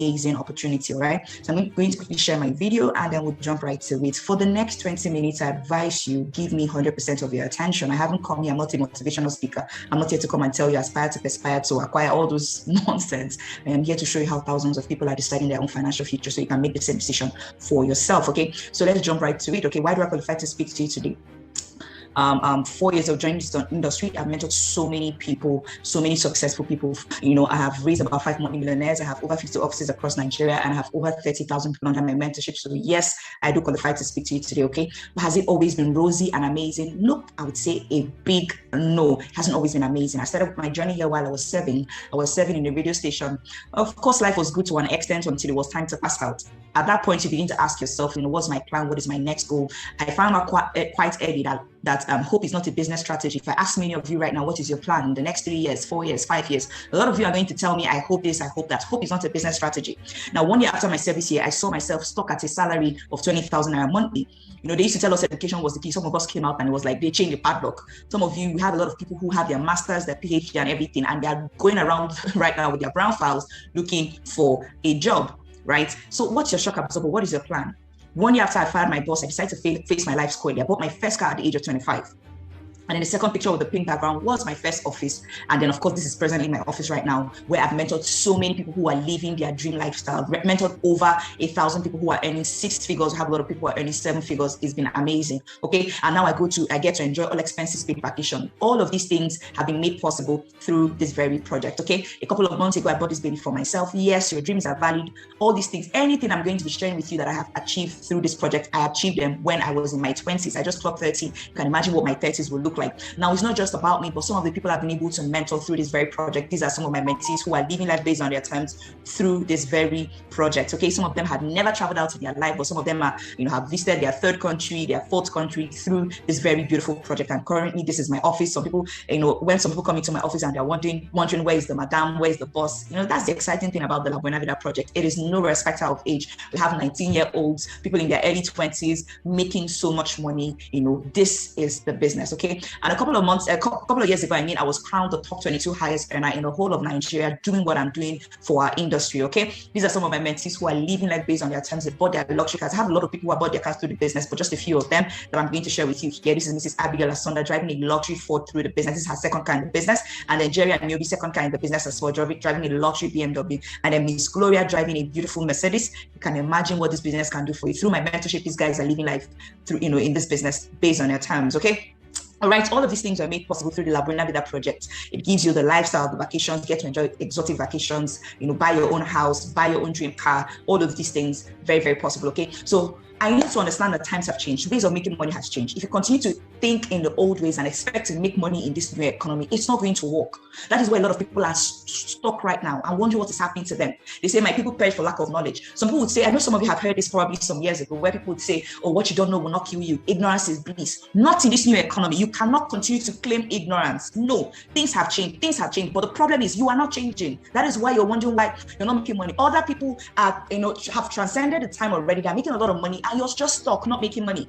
amazing opportunity, all right? So I'm going to quickly share my video and then we'll jump right to it. For the next 20 minutes, I advise you give me 100% of your attention. I haven't come here, I'm not a motivational speaker. I'm not here to come and tell you aspire to acquire all those nonsense. I am here to show you how thousands of people are deciding their own financial future so you can make the same decision for yourself, okay? So let's jump right to it, okay? Why do I qualify to speak to you today? 4 years of joining this industry, I've mentored so many people, so many successful people. You know, I have raised about 5 multi-millionaires. I have over 50 offices across Nigeria, and I have over 30,000 people under my mentorship. So yes, I do qualify to speak to you today, okay? But has it always been rosy and amazing? Nope, I would say a big no. It hasn't always been amazing. I started my journey here while I was serving. I was serving in a radio station. Of course, life was good to an extent until it was time to pass out. At that point, you begin to ask yourself, you know, what's my plan? What is my next goal? I found out quite early that hope is not a business strategy. If I ask many of you right now, what is your plan in the next 3 years, 4 years, 5 years? A lot of you are going to tell me, I hope this, I hope that. Hope is not a business strategy. Now, 1 year after my service here, I saw myself stuck at a salary of 20,000 naira monthly. You know, they used to tell us education was the key. Some of us came out and it was like they changed the padlock. Some of you, we have a lot of people who have their masters, their PhD and everything, and they are going around right now with their brown files looking for a job, right? So what's your shock absorber? What is your plan? 1 year after I fired my boss, I decided to face my life squarely. I bought my first car at the age of 25. And then the second picture with the pink background was my first office. And then, of course, this is presently my office right now, where I've mentored so many people who are living their dream lifestyle. I've mentored over 1,000 people who are earning 6 figures. I have a lot of people who are earning 7 figures. It's been amazing. Okay. And now I get to enjoy all expenses paid vacation. All of these things have been made possible through this very project. Okay. A couple of months ago, I bought this baby for myself. Yes, your dreams are valid. All these things, anything I'm going to be sharing with you that I have achieved through this project, I achieved them when I was in my 20s. I just clocked 30. You can imagine what my 30s will look like. Now, it's not just about me, but some of the people I've been able to mentor through this very project. These are some of my mentees who are living life based on their terms through this very project. Okay, some of them have never traveled out in their life, but some of them are, have visited their 3rd country, their 4th country through this very beautiful project. And currently, this is my office. Some people, when some people come into my office and they're wondering where is the madam, where is the boss? That's the exciting thing about the La Buena Vida project. It is no respecter of age. We have 19-year-olds, people in their early 20s making so much money. This is the business. Okay, and a couple of years ago, I was crowned the top 22 highest earner in the whole of Nigeria, doing what I'm doing for our industry. Okay, these are some of my mentees who are living life based on their terms. They bought their luxury cars. I have a lot of people who have bought their cars through the business, but just a few of them that I'm going to share with you here. This is Mrs. Abigail Asonda driving a luxury Ford through the business. This is her second car in the business, and then Jerry and Niobi, second car in the business as well, driving a luxury BMW, and then Miss Gloria driving a beautiful Mercedes. You can imagine what this business can do for you. Through my mentorship, these guys are living life through, in this business based on their terms. Okay. All right, all of these things are made possible through the La Buena Vida project. It gives you the lifestyle, the vacations, get to enjoy exotic vacations, buy your own house, buy your own dream car, all of these things, very, very possible, okay? So I need to understand that times have changed. Ways of making money has changed. If you continue to think in the old ways and expect to make money in this new economy, it's not going to work. That is why a lot of people are stuck right now and wondering what is happening to them. They say, my people perish for lack of knowledge. Some people would say, I know some of you have heard this probably some years ago, where people would say, oh, what you don't know will not kill you. Ignorance is bliss. Not in this new economy. You cannot continue to claim ignorance. No, things have changed. Things have changed. But the problem is you are not changing. That is why you're wondering why you're not making money. Other people are, have transcended the time already. They're making a lot of money and you're just stuck, not making money.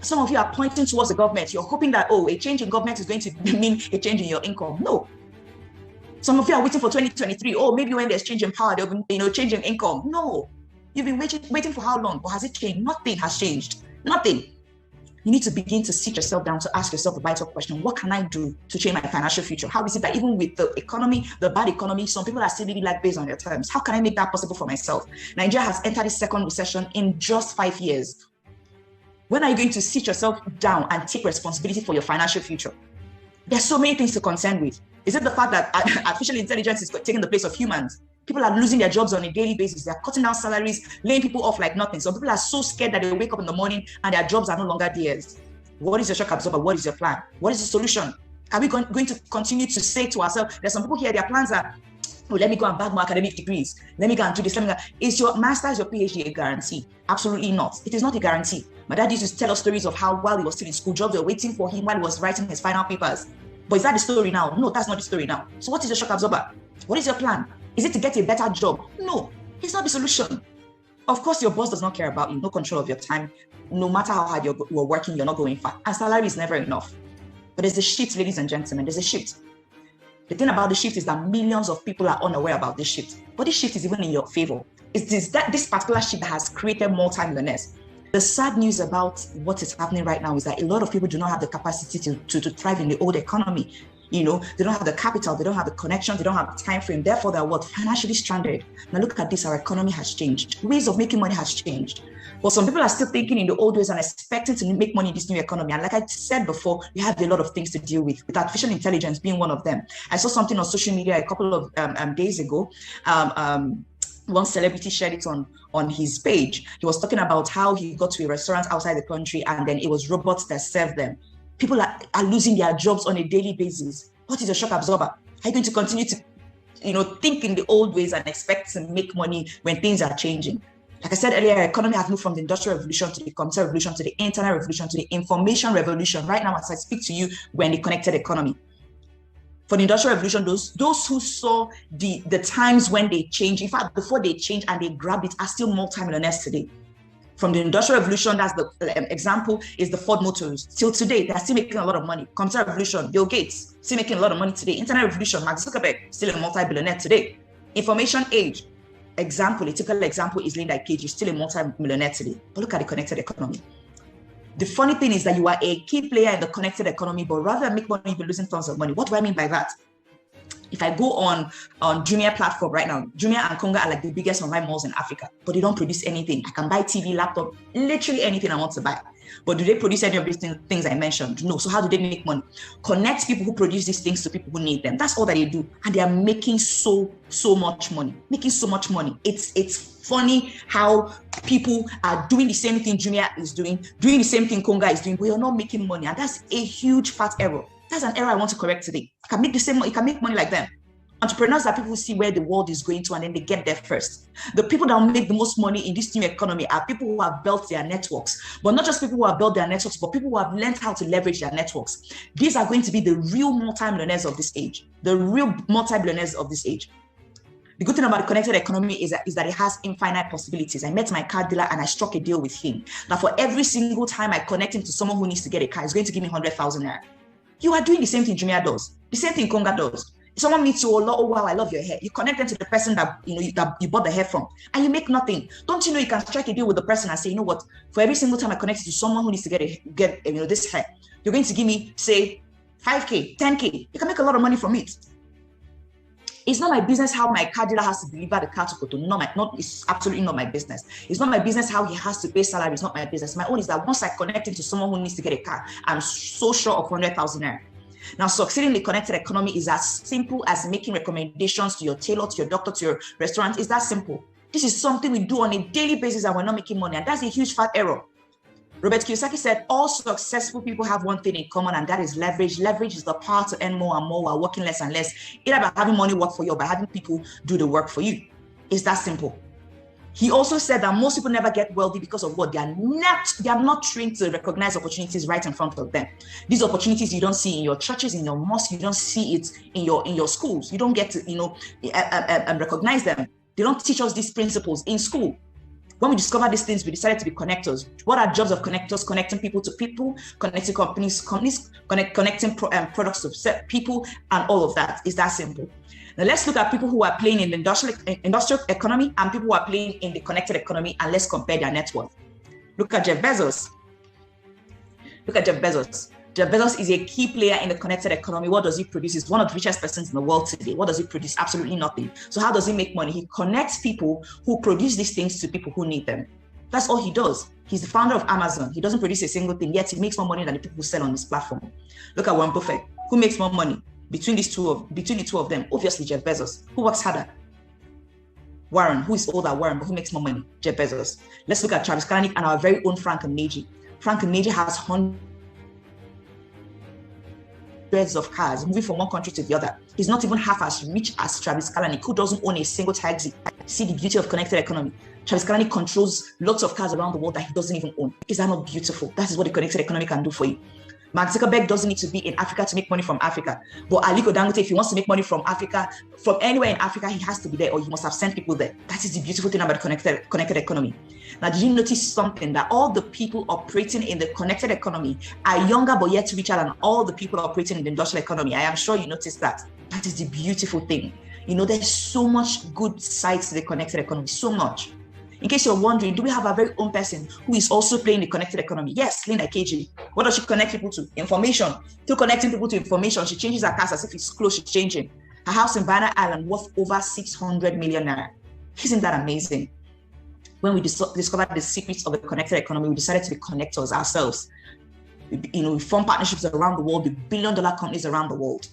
Some of you are pointing towards the government. You're hoping that, a change in government is going to mean a change in your income. No. Some of you are waiting for 2023. Maybe when there's change in power, there'll be, change in income. No. You've been waiting for how long? Or has it changed? Nothing has changed. Nothing. You need to begin to sit yourself down to ask yourself the vital question: what can I do to change my financial future? How is it that even with the economy, the bad economy, some people are still living life based on their terms? How can I make that possible for myself? Nigeria has entered its second recession in just 5 years. When are you going to sit yourself down and take responsibility for your financial future? There's so many things to contend with. Is it the fact that artificial intelligence is taking the place of humans? People are losing their jobs on a daily basis. They're cutting down salaries, laying people off like nothing. Some people are so scared that they wake up in the morning and their jobs are no longer theirs. What is your shock absorber? What is your plan? What is the solution? Are we going to continue to say to ourselves, there's some people here, their plans are, let me go and bag more academic degrees. Let me go and do this. Is your master's, your PhD a guarantee? Absolutely not. It is not a guarantee. My dad used to tell us stories of how while he was still in school, jobs were waiting for him while he was writing his final papers. But is that the story now? No, that's not the story now. So what is your shock absorber? What is your plan? Is it to get a better job? No, it's not the solution. Of course, your boss does not care about you, no control of your time. No matter how hard you're working, you're not going far. And salary is never enough. But there's a shift, ladies and gentlemen, there's a shift. The thing about the shift is that millions of people are unaware about this shift, but this shift is even in your favor. It's this particular shift that has created multi-millionaires. The sad news about what is happening right now is that a lot of people do not have the capacity to thrive in the old economy. They don't have the capital, they don't have the connections, they don't have the time frame. Therefore, they're financially stranded. Now look at this, our economy has changed. Ways of making money has changed. But some people are still thinking in the old ways and expecting to make money in this new economy. And like I said before, we have a lot of things to deal with artificial intelligence being one of them. I saw something on social media a couple of days ago. One celebrity shared it on his page. He was talking about how he got to a restaurant outside the country and then it was robots that served them. People are losing their jobs on a daily basis. What is a shock absorber? Are you going to continue to, think in the old ways and expect to make money when things are changing? Like I said earlier, our economy has moved from the Industrial Revolution to the Computer Revolution to the Internet Revolution to the Information Revolution. Right now, as I speak to you, we're in the connected economy. For the Industrial Revolution, those who saw the times when they changed, in fact, before they changed and they grabbed it, are still multimillionaires today. From the Industrial Revolution, that's the example, is the Ford Motors. Till today, they're still making a lot of money. Computer Revolution, Bill Gates, still making a lot of money today. Internet Revolution, Mark Zuckerberg, still a multi-billionaire today. Information Age, a typical example is Linda Ikeji, still a multi-millionaire today. But look at the connected economy. The funny thing is that you are a key player in the connected economy, but rather than make money, you'll be losing tons of money. What do I mean by that? If I go on Jumia platform right now, Jumia and Konga are like the biggest online malls in Africa, but they don't produce anything. I can buy TV, laptop, literally anything I want to buy. But do they produce any of these things I mentioned? No. So how do they make money? Connect people who produce these things to people who need them. That's all that they do. And they are making so much money. Making so much money. It's funny how people are doing the same thing Jumia is doing the same thing Konga is doing, but you're not making money. And that's a huge fat error. That's an error I want to correct today. You can make the same money, you can make money like them. Entrepreneurs are people who see where the world is going to and then they get there first. The people that will make the most money in this new economy are people who have built their networks, but not just people who have built their networks, but people who have learned how to leverage their networks. These are going to be the real multi-millionaires of this age. The real multi-billionaires of this age. The good thing about the connected economy is that it has infinite possibilities. I met my car dealer and I struck a deal with him. Now, for every single time I connect him to someone who needs to get a car, he's going to give me 100,000 naira. You are doing the same thing Jumia does. The same thing Konga does. Someone meets you, oh wow, I love your hair. You connect them to the person that you bought the hair from, and you make nothing. Don't you know you can strike a deal with the person and say, you know what? For every single time I connect you to someone who needs to get this hair, you're going to give me, say, 5K, 10K. You can make a lot of money from it. It's not my business how my car dealer has to deliver the car to Cotonou. It's absolutely not my business. It's not my business how he has to pay salary. It's not my business. My own is that once I connect him to someone who needs to get a car, I'm so sure of 100,000 naira. Now, succeeding in the connected economy is as simple as making recommendations to your tailor, to your doctor, to your restaurant. It's that simple. This is something we do on a daily basis and we're not making money. And that's a huge fat error. Robert Kiyosaki said, all successful people have one thing in common, and that is leverage. Leverage is the power to earn more and more while working less and less, either by having money work for you or by having people do the work for you. It's that simple. He also said that most people never get wealthy because of what? They are not trained to recognize opportunities right in front of them. These opportunities you don't see in your churches, in your mosques, you don't see it in your schools. You don't get to recognize them. They don't teach us these principles in school. When we discovered these things, we decided to be connectors. What are jobs of connectors? Connecting people to people, connecting companies, connecting products to people, and all of that. It's that simple. Now let's look at people who are playing in the industrial economy and people who are playing in the connected economy, and let's compare their net worth. Look at Jeff Bezos. Jeff Bezos is a key player in the connected economy. What does he produce? He's one of the richest persons in the world today. What does he produce? Absolutely nothing. So how does he make money? He connects people who produce these things to people who need them. That's all he does. He's the founder of Amazon. He doesn't produce a single thing, yet he makes more money than the people who sell on this platform. Look at Warren Buffett. Who makes more money? Between the two of them, obviously Jeff Bezos. Who works harder? Warren. Who is older? Warren, but who makes more money? Jeff Bezos. Let's look at Travis Kalanick and our very own Frank Oneji. Frank Oneji has hundreds of cars moving from one country to the other. He's not even half as rich as Travis Kalanick, who doesn't own a single taxi. See the beauty of connected economy. Travis Kalanick controls lots of cars around the world that he doesn't even own. Is that not beautiful? That is what the connected economy can do for you. Mark Zuckerberg doesn't need to be in Africa to make money from Africa. But Aliko Dangote, if he wants to make money from Africa, from anywhere in Africa, he has to be there, or he must have sent people there. That is the beautiful thing about the connected economy. Now, did you notice something? That all the people operating in the connected economy are younger but yet richer than all the people operating in the industrial economy. I am sure you noticed that. That is the beautiful thing. There's so much good sides to the connected economy, so much. In case you're wondering, do we have a very own person who is also playing the connected economy? Yes, Linda KG. What does she connect people to? Information. Through connecting people to information, she changes her cars as if it's close, she's changing. Her house in Banana Island worth over 600 million naira. Isn't that amazing? When we discovered the secrets of the connected economy, we decided to be connectors ourselves. We form partnerships around the world with billion-dollar companies around the world.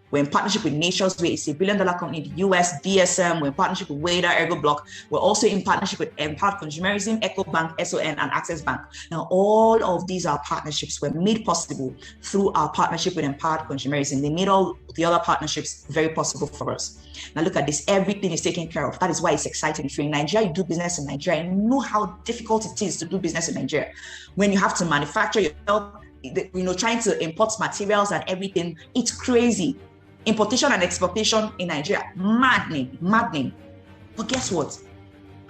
We're in partnership with Nature's Way, it's a billion-dollar company in the US, DSM. We're in partnership with Wader, ErgoBlock. We're also in partnership with Empowered Consumerism, EcoBank, SON, and Access Bank. Now, all of these are partnerships were made possible through our partnership with Empowered Consumerism. They made all the other partnerships very possible for us. Now, look at this. Everything is taken care of. That is why it's exciting. If you're in Nigeria, you do business in Nigeria, and you know how difficult it is to do business in Nigeria. When you have to manufacture yourself, trying to import materials and everything, it's crazy. Importation and exportation in Nigeria, maddening. But guess what?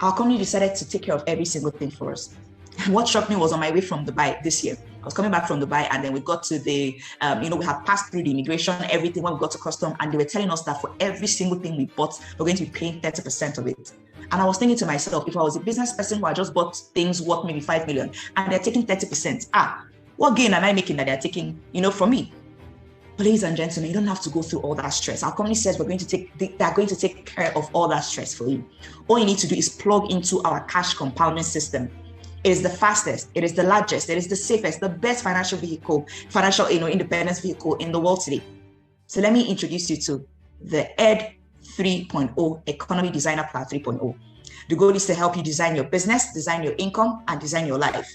Our company decided to take care of every single thing for us. What shocked me was on my way from Dubai this year. I was coming back from Dubai, and then we got to the, we had passed through the immigration, everything when we got to custom, and they were telling us that for every single thing we bought, we're going to be paying 30% of it. And I was thinking to myself, if I was a business person who had just bought things worth maybe 5 million, and they're taking 30%, what gain am I making that they're taking, from me? But ladies and gentlemen, you don't have to go through all that stress. Our company says they're going to take care of all that stress for you. All you need to do is plug into our cash compounding system. It is the fastest, it is the largest, it is the safest, the best financial independence vehicle in the world today. So let me introduce you to the ED 3.0, Economy Designer Plan 3.0. The goal is to help you design your business, design your income, and design your life.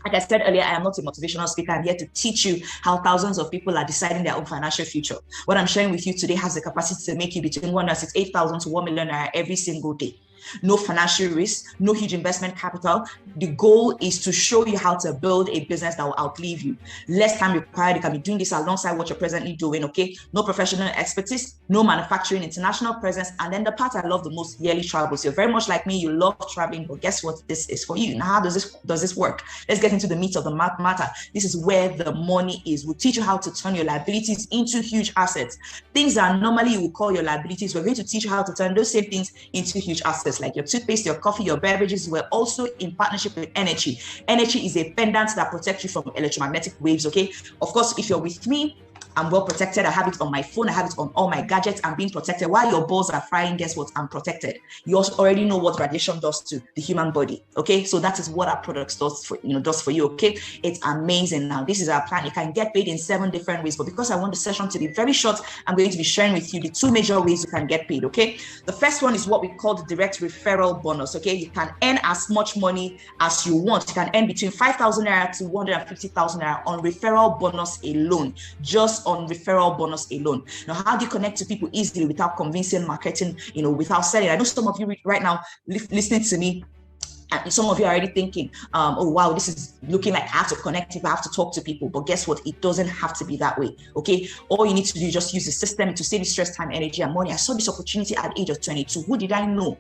Like I said earlier, I am not a motivational speaker. I'm here to teach you how thousands of people are deciding their own financial future. What I'm sharing with you today has the capacity to make you between 168,000 to 1 million naira every single day. No financial risk, no huge investment capital. The goal is to show you how to build a business that will outlive you. Less time required. You can be doing this alongside what you're presently doing, okay? No professional expertise, no manufacturing, international presence, and then the part I love the most, yearly travels. You're very much like me, you love traveling, but guess what? This is for you. Now, how does this work? Let's get into the meat of the matter. This is where the money is. We'll teach you how to turn your liabilities into huge assets. Things that normally you would call your liabilities, we're going to teach you how to turn those same things into huge assets, like your toothpaste, your coffee, your beverages. We're also in partnership with Energy. Energy is a pendant that protects you from electromagnetic waves, okay? Of course, if you're with me, I'm well protected. I have it on my phone. I have it on all my gadgets. I'm being protected. While your balls are frying, guess what? I'm protected. You also already know what radiation does to the human body, okay? So that is what our products does for you, okay? It's amazing. Now, this is our plan. You can get paid in 7 different ways, but because I want the session to be very short, I'm going to be sharing with you the 2 major ways you can get paid, okay? The first one is what we call the direct referral bonus, okay? You can earn as much money as you want. You can earn between 5,000 naira to 150,000 naira on referral bonus alone, just on referral bonus alone. Now, how do you connect to people easily without convincing, marketing, without selling? I know some of you right now listening to me, and some of you are already thinking, oh, wow, this is looking like I have to connect if I have to talk to people. But guess what? It doesn't have to be that way, okay? All you need to do is just use the system to save you stress, time, energy, and money. I saw this opportunity at the age of 22. Who did I know?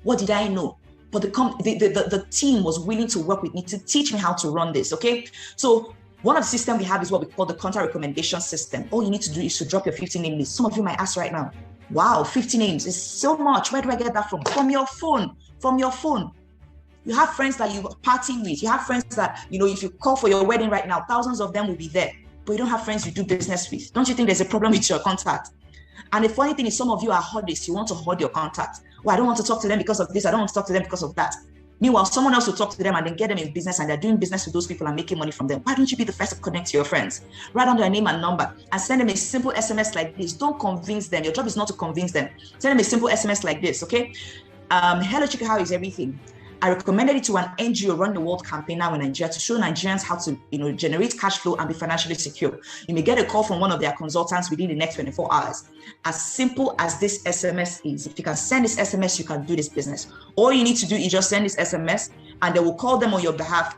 What did I know? But the team was willing to work with me to teach me how to run this, okay? So one of the systems we have is what we call the contact recommendation system. All you need to do is to drop your 50 name list. Some of you might ask right now, wow, 50 names is so much. Where do I get that from? From your phone. You have friends that you party with. You have friends that, if you call for your wedding right now, thousands of them will be there. But you don't have friends you do business with. Don't you think there's a problem with your contact? And the funny thing is, some of you are hoardists. You want to hoard your contact. Well, I don't want to talk to them because of this. I don't want to talk to them because of that. Meanwhile, someone else will talk to them and then get them in business, and they're doing business with those people and making money from them. Why don't you be the first to connect to your friends? Write down their name and number and send them a simple SMS like this. Don't convince them. Your job is not to convince them. Send them a simple SMS like this, okay? Hello, Chika, how is everything? I recommended it to an NGO Run the World campaign now in Nigeria to show Nigerians how to, generate cash flow and be financially secure. You may get a call from one of their consultants within the next 24 hours. As simple as this SMS is, if you can send this SMS, you can do this business. All you need to do is just send this SMS, and they will call them on your behalf.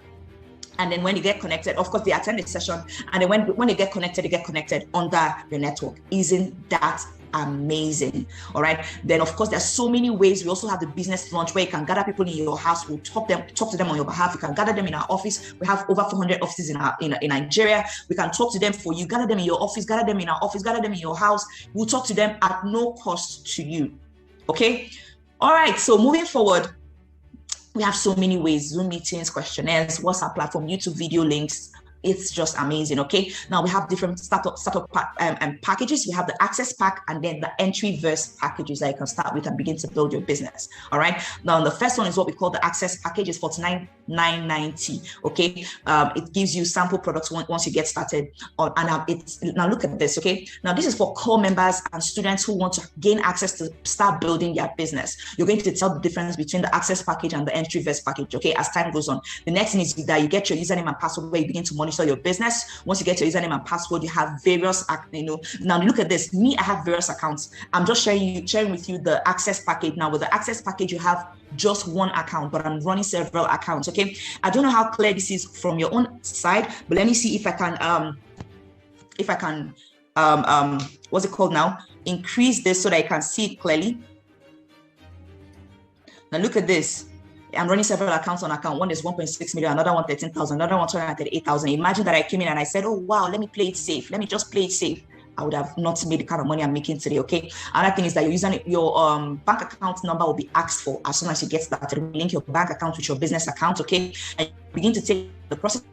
And then when you get connected, of course, they attend the session. And then when they get connected, they get connected under your network. Isn't that amazing. All right. Then of course, there's so many ways. We also have the business lunch where you can gather people in your house. We'll talk to them on your behalf. You can gather them in our office. We have over 400 offices in Nigeria. We can talk to them for you. Gather them in your office. Gather them in our office. Gather them in your house. We'll talk to them at no cost to you. Okay. All right. So moving forward, we have so many ways: Zoom meetings, questionnaires, WhatsApp platform, YouTube video links. It's just amazing. Okay. Now we have different startup packages. We have the access pack and then the entry verse packages that you can start with and begin to build your business. All right. Now the first one is what we call the access package. It's $49,990. Okay. It gives you sample products once you get started. Now look at this. Okay. Now this is for core members and students who want to gain access to start building their business. You're going to tell the difference between the access package and the entry verse package. Okay. As time goes on, the next thing is that you get your username and password where you begin to monitor your business. Once you get your username and password, you have various, now look at this. Me, I have various accounts. I'm just sharing with you the access package. Now with the access package, you have just one account, but I'm running several accounts. Okay. I don't know how clear this is from your own side, but let me see if I can, what's it called now? Increase this so that I can see it clearly. Now look at this. I'm running several accounts on account. One is 1.6 million, another one 13,000, another one 238,000. Imagine that I came in and I said, oh, wow, let me play it safe. Let me just play it safe. I would have not made the kind of money I'm making today. Okay. Another thing is that your bank account number will be asked for as soon as you get started. Link your bank account with your business account. Okay. And begin to take the process.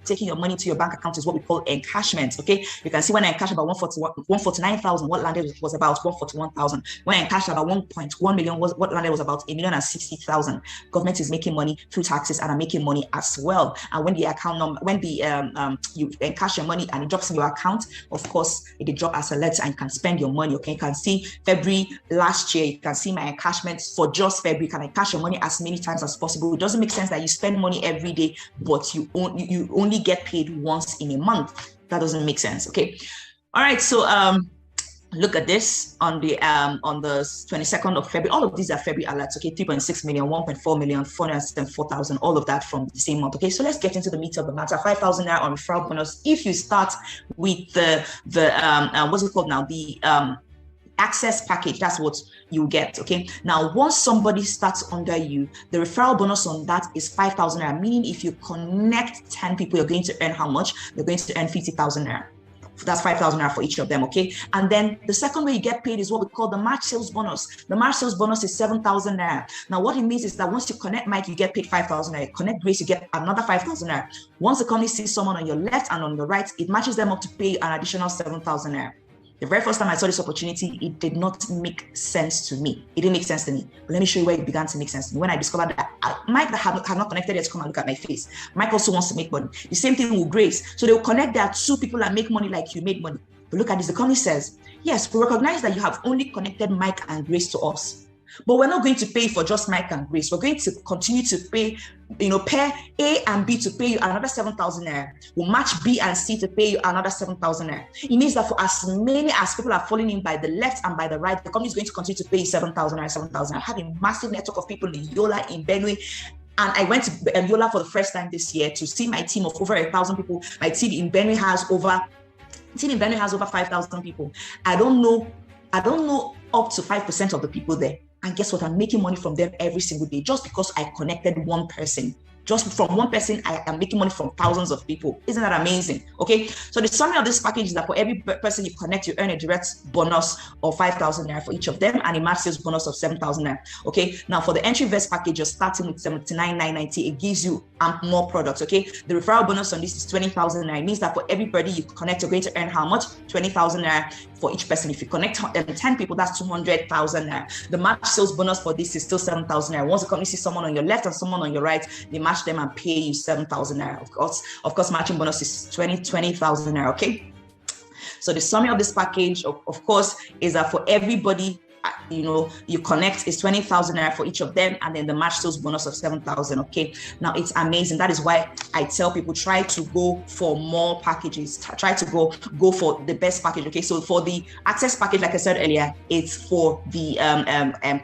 Taking your money to your bank account is what we call encashment. Okay, you can see when I encashed about 149,000, what landed was about 141,000. When I encashed about 1.1 million, what landed was about 1,060,000. Government is making money through taxes and I'm making money as well. And when the account number, when the you encash your money and it drops in your account, of course it drop as a letter and you can spend your money. Okay, you can see February last year. You can see my encashment for just February. You can encash your money as many times as possible. It doesn't make sense that you spend money every day, but you only get paid once in a month. That doesn't make sense. Okay. All right. So look at this on the 22nd of February. All of these are February alerts. Okay, 3.6 million, 1.4 million, 404,000, all of that from the same month. Okay, so let's get into the meat of the matter. 5,000 naira on referral bonus if you start with the what's it called now? The access package. That's what you get. Okay, now once somebody starts under you, the referral bonus on that is 5,000 naira, meaning if you connect 10 people, you're going to earn how much? You're going to earn 50,000 naira. That's 5,000 naira for each of them. Okay, and then the second way you get paid is what we call the March sales bonus. The March sales bonus is 7,000 naira. Now what it means is that once you connect Mike, you get paid 5,000 naira. Connect Grace, you get another 5,000 naira. Once the company sees someone on your left and on the right, it matches them up to pay an additional 7,000 naira. The very first time I saw this opportunity, it did not make sense to me. It didn't make sense to me. But let me show you where it began to make sense to me. When I discovered that Mike that have not connected yet to come and look at my face. Mike also wants to make money. The same thing with Grace. So they will connect their two people and make money like you made money. But look at this. The company says, yes, we recognize that you have only connected Mike and Grace to us. But we're not going to pay for just Mike and Grace. We're going to continue to pay, pair A and B to pay you another 7,000 naira. We'll match B and C to pay you another 7,000 naira. It means that for as many as people are falling in by the left and by the right, the company is going to continue to pay you 7,000 naira, 7,000 naira. I have a massive network of people in Yola, in Benue. And I went to Yola for the first time this year to see my team of over 1,000 people. My team in Benue has over 5,000 people. I don't know up to 5% of the people there. And guess what? I'm making money from them every single day just because I connected one person. Just from one person, I am making money from thousands of people. Isn't that amazing? Okay. So the summary of this package is that for every person you connect, you earn a direct bonus of 5,000 naira for each of them and a March sales bonus of 7,000 naira. Okay. Now for the entry vest package, you're starting with 79,990. It gives you more products. Okay. The referral bonus on this is 20,000 naira. It means that for everybody you connect, you're going to earn how much? 20,000 naira for each person. If you connect 10 people, that's 200,000 naira. The March sales bonus for this is still 7,000 naira. Once the company sees someone on your left and someone on your right, they match them and pay you 7,000 naira. Of course, matching bonus is 20,000 naira. Okay. So the summary of this package, of course, is that for everybody, you connect is 20,000 naira for each of them, and then the match sales bonus of 7,000. Okay. Now it's amazing. That is why I tell people try to go for more packages. Try to go for the best package. Okay. So for the access package, like I said earlier, it's for the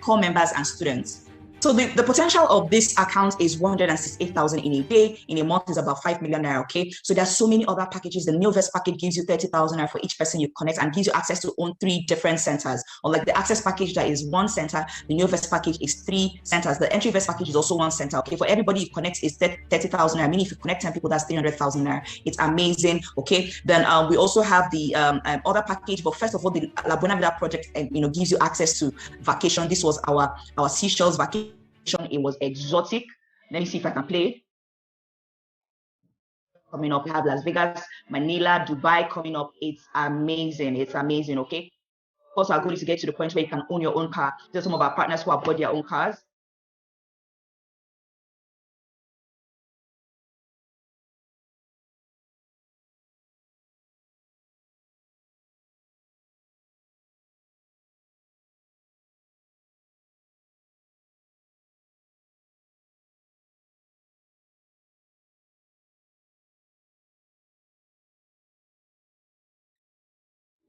core members and students. So the potential of this account is 168,000 in a day. In a month is about 5 million naira. Okay. So there's so many other packages. The Neovest package gives you 30,000 naira for each person you connect and gives you access to own 3 different centers. Unlike the access package that is 1 center, the Neovest package is 3 centers. The entry vest package is also 1 center. Okay. For everybody you connect is 30,000 naira. I mean, if you connect 10 people, that's 300,000 naira. It's amazing. Okay. Then we also have the other package. But first of all, the La Buena Vida project, gives you access to vacation. This was our Seychelles vacation. It was exotic. Let me see if I can play it. Coming up, we have Las Vegas, Manila, Dubai coming up. It's amazing. It's amazing. Okay. Also, our goal is to get to the point where you can own your own car. There's some of our partners who have bought their own cars.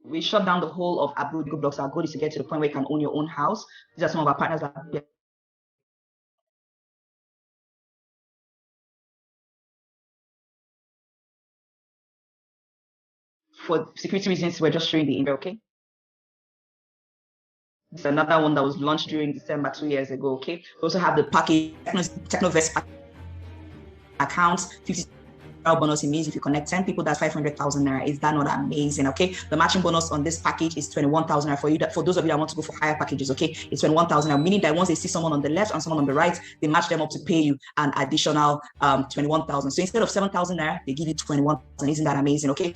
We shut down the whole of Abu Dhabi blocks. Our goal is to get to the point where you can own your own house. These are some of our partners that for security reasons, we're just showing the email, okay? This is another one that was launched during December 2 years ago, okay? We also have the package, Technovest accounts, 50 bonus. It means if you connect 10 people, that's 500,000 naira. Is that not amazing? Okay. The matching bonus on this package is 21,000 naira for you. For those of you that want to go for higher packages, okay, it's 21,000 naira, meaning that once they see someone on the left and someone on the right, they match them up to pay you an additional 21,000. So instead of 7,000 naira, they give you 21,000. Isn't that amazing? Okay.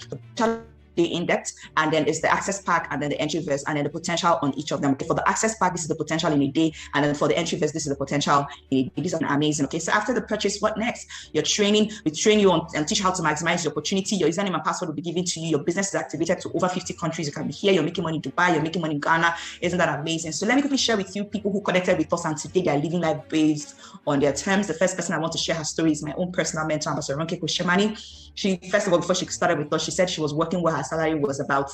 The in-depth, and then it's the access pack, and then the entry vest, and then the potential on each of them. Okay, for the access pack, this is the potential in a day, and then for the entry vest, this is the potential in a day. These are amazing. Okay, so after the purchase, what next? Your training, we train you on and teach how to maximize your opportunity. Your username and password will be given to you. Your business is activated to over 50 countries. You can be here. You're making money in Dubai. You're making money in Ghana. Isn't that amazing? So let me quickly share with you people who connected with us, and today they are living life based on their terms. The first person I want to share her story is my own personal mentor, Ambassador Ronke Koshemani. She, first of all, before she started with us, she said she was working where her salary was about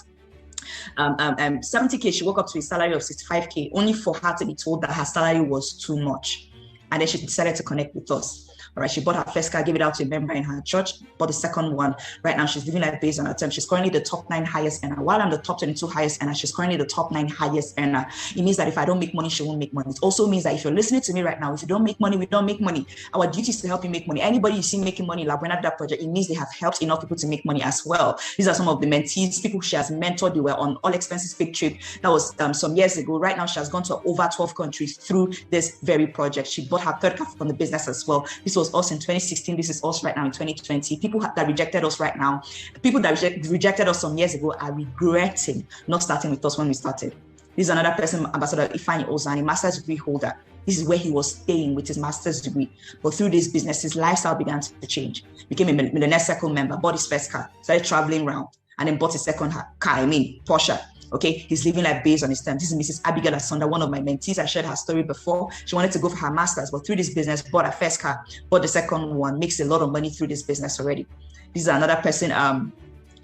70K. She woke up to a salary of 65K, only for her to be told that her salary was too much. And then she decided to connect with us. All right, she bought her first car, gave it out to a member in her church, bought the second one. Right now, she's living life based on her terms. She's currently the top 9 highest earner. While I'm the top 22 highest earner, she's currently the top 9 highest earner. It means that if I don't make money, she won't make money. It also means that if you're listening to me right now, if you don't make money, we don't make money. Our duty is to help you make money. Anybody you see making money, like when at that project, it means they have helped enough people to make money as well. These are some of the mentees, people she has mentored. They were on all expenses paid trip. That was some years ago. Right now, she has gone to over 12 countries through this very project. She bought her third car from the business as well. This was us in 2016. This is us right now in 2020. People that rejected us right now, people that rejected us some years ago are regretting not starting with us when we started. This is another person, Ambassador Ifeanyi Ozani, master's degree holder. This is where he was staying with his master's degree. But through this business, his lifestyle began to change. Became a Millionaire Circle member, bought his first car, started traveling around, and then bought his second car, Porsche. Okay, he's living life based on his terms. This is Mrs. Abigail Asonda, one of my mentees. I shared her story before. She wanted to go for her master's, but through this business, bought her first car, bought the second one, makes a lot of money through this business already. This is another person,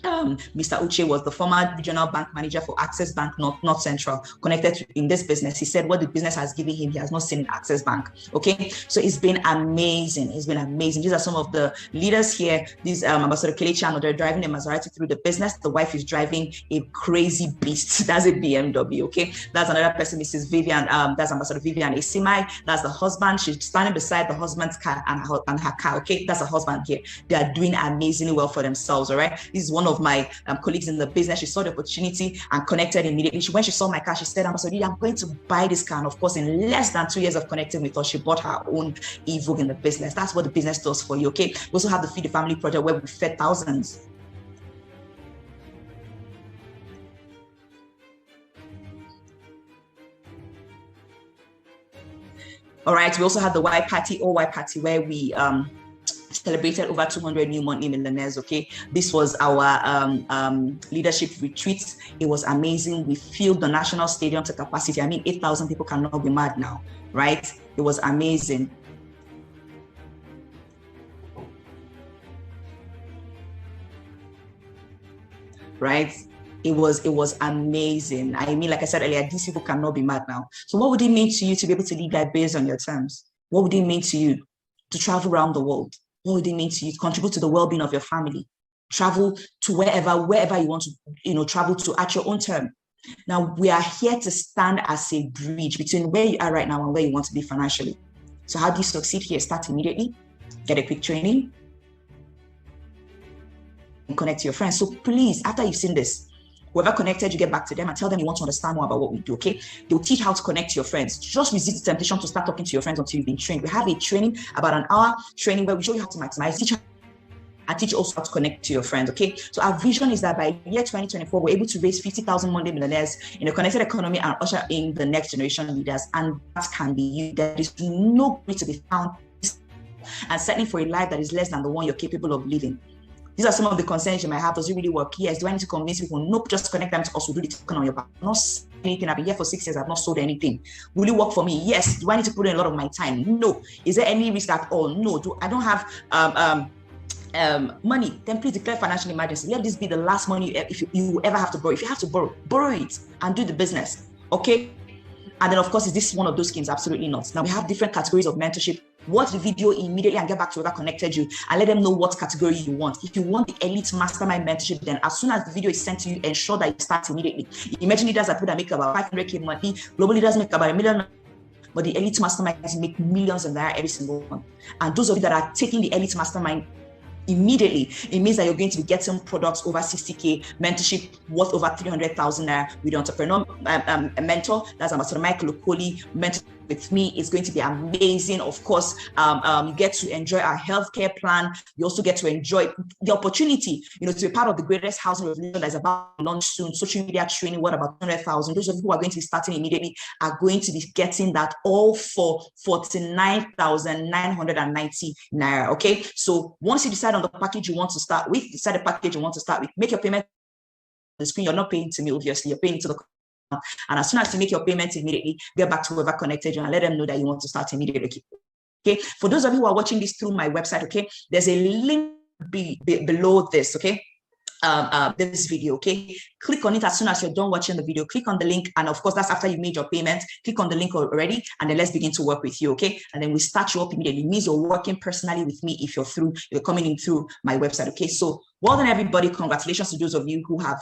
Mr. Uche was the former regional bank manager for Access Bank, North Central, connected in this business. He said what the business has given him, he has not seen in Access Bank. Okay, so it's been amazing. It's been amazing. These are some of the leaders here. These Ambassador Kelechi Ano, they're driving a Maserati through the business. The wife is driving a crazy beast. That's a BMW. Okay, that's another person, Mrs. Vivian. That's Ambassador Vivian Esimai. That's the husband. She's standing beside the husband's car and her car. Okay, that's the husband here. They are doing amazingly well for themselves. All right, this is one of my colleagues in the business. She saw the opportunity and connected immediately. When she saw my car, she said, Ambassador, I'm going to buy this car. And of course, in less than 2 years of connecting with us, she bought her own Evoque in the business. That's what the business does for you, okay? We also have the Feed the Family project where we fed thousands. All right, we also have the Y Party, all Y Party, where we celebrated over 200 new money millionaires. Okay, this was our leadership retreat. It was amazing. We filled the national stadium to capacity. I mean, 8,000 people cannot be mad now, right? It was amazing. Right? It was amazing. I mean, like I said earlier, these people cannot be mad now. So what would it mean to you to be able to live that based on your terms? What would it mean to you to travel around the world? What would it mean to you to contribute to the well-being of your family? Travel to wherever you want to, travel to at your own term. Now, we are here to stand as a bridge between where you are right now and where you want to be financially. So how do you succeed here? Start immediately, get a quick training, and connect to your friends. So please, after you've seen this, whoever connected, you get back to them and tell them you want to understand more about what we do, okay? They'll teach how to connect to your friends. Just resist the temptation to start talking to your friends until you've been trained. We have a training, about an hour training, where we show you how to maximize, teach also how to connect to your friends, okay? So our vision is that by year 2024, we're able to raise 50,000 Monday millionaires in a connected economy and usher in the next generation leaders. And that can be you. There is no way to be found and settling for a life that is less than the one you're capable of living. These are some of the concerns you might have. Does it really work? Yes. Do I need to convince people? Nope. Just connect them to us. We'll do the token on your back. Not anything. I've been here for 6 years. I've not sold anything. Will it work for me? Yes. Do I need to put in a lot of my time? No. Is there any risk at all? No. I don't have money? Then please declare financial emergency. Let this be the last money if you ever have to borrow. If you have to borrow it and do the business. Okay. And then, of course, is this one of those schemes? Absolutely not. Now, we have different categories of mentorship. Watch the video immediately and get back to whoever connected you and let them know what category you want. If you want the elite mastermind mentorship, then as soon as the video is sent to you, ensure that you start immediately. Imagine leaders that make about 500K monthly. Global leaders make about $1 million. But the elite masterminds make millions in there every single month. And those of you that are taking the elite mastermind immediately, it means that you're going to be getting products over 60K, mentorship worth over 300,000 naira with the entrepreneur mentor. That's Ambassador Michael Okoli. Mentor with me is going to be amazing. Of course, you get to enjoy our healthcare plan. You also get to enjoy the opportunity, to be part of the greatest housing revolution that's about to launch soon. Social media training, what about 200,000? Those of you who are going to be starting immediately are going to be getting that all for 49,990 naira. Okay, so once you decide on the package you want to start with, make your payment on the screen. You're not paying to me, obviously. You're paying to the. And as soon as you make your payments immediately, get back to whoever connected you and let them know that you want to start immediately. Okay. For those of you who are watching this through my website, okay, there's a link below this, okay, this video, okay. Click on it as soon as you're done watching the video. Click on the link, and of course, that's after you made your payment. Click on the link already, and then let's begin to work with you, okay. And then we start you up immediately. It means you're working personally with me if you're coming in through my website, okay. So well done, everybody. Congratulations to those of you who have